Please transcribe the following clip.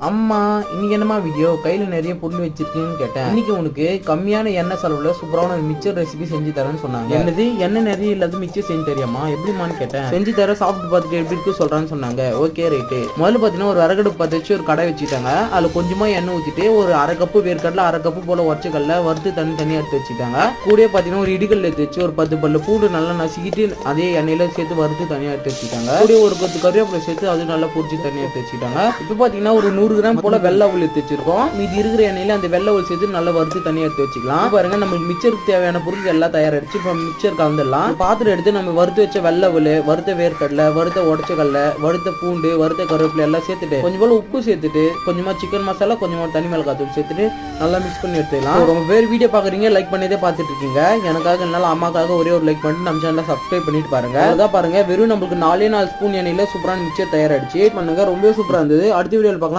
அம்மா இன்னைக்கு என்னமா வீடியோ கையில நிறைய பொருள் வச்சிருக்கீங்கன்னு கேட்டேன். இன்னைக்கு உனக்கு கம்மியான எண்ணெய் செலவுல சூப்பரான மிக்சர் ரெசிபி செஞ்சு தரேன்னு சொன்னாங்க. என்னது எண்ணெய் நிறைய இல்லாத மிக்சர் செஞ்சு தெரியாமா எப்படிமான்னு கேட்டேன். செஞ்சு தர சாப்பிட்டு பார்த்துட்டு எப்படி இருக்கு சொல்றான்னு சொன்னாங்க. Okay right. முதல்ல பாத்தீங்கன்னா ஒரு விறகடுப்பு பற்ற வச்சு ஒரு கடை வச்சுட்டாங்க. அதுல கொஞ்சமா எண்ணெய் ஊத்திட்டு ஒரு அரை கப்பு வேர்க்கடல அரை கப்பு போல உடச்சக்கல்ல வறுத்து தனியா எடுத்து வச்சுட்டாங்க. கூட பாத்தீங்கன்னா ஒரு இடிகல் எடுத்து வச்சு ஒரு 10 பல்லு பூண்டு நல்லா நசுக்கிட்டு அதே எண்ணெயில சேர்த்து வறுத்து தனியா எடுத்து வச்சுட்டாங்க. கூட ஒரு 10 கருவேப்பிலை சேர்த்து அது நல்லா பொரிச்சு தனியா எடுத்து வச்சுட்டாங்க. இப்ப பாத்தீங்கன்னா ஒரு 100 கிராம் போல வெள்ளை உள் எடுத்து வச்சிருக்கோம். மீதி இருக்கிற எண்ணெயில அந்த வெள்ளை உள் சேர்த்து நல்லா வறுத்து தனியா எடுத்து வச்சுக்கலாம். பாருங்க நம்ம மிக்சருக்கு தேவையான பொருட்கள் எல்லாம் தயாரிச்சு இப்போ மிக்சர் கலந்துடலாம். பாத்திரம் எடுத்து நம்ம வறுத்து வச்ச வெள்ளை உள், வறுத்த வேர்க்கடலை, வறுத்த உடச்சக்கல்ல, வறுத்த பூண்டு, வறுத்த கருவேப்பிலை எல்லாம் சேர்த்துட்டு கொஞ்சம் போல உப்பு சேர்த்துட்டு கொஞ்சமா சிக்கன் மசாலா கொஞ்சமா தனி மிளகாத்தூள் சேர்த்துட்டு நல்லா மிக்ஸ் பண்ணி எடுத்துக்கலாம். ரொம்ப பேர் வீடியோ பாக்குறீங்க லைக் பண்ணிட்டே பார்த்துட்டு இருக்கீங்க. எனக்காக என்னால அம்மாக்காக ஒரே ஒரு லைக் பண்ணிட்டு நம்ம சேனலை சப்ஸ்கிரைப் பண்ணிட்டு பாருங்க. அதான் பாருங்க வெறும் நம்மளுக்கு 4 ஸ்பூன் எண்ணெயில சூப்பரான மிக்சர் தயாராகிடுச்சு. பண்ணுங்க ரொம்ப சூப்பரா இருந்தது. அடுத்த வீடியோல பார்க்கலாம்.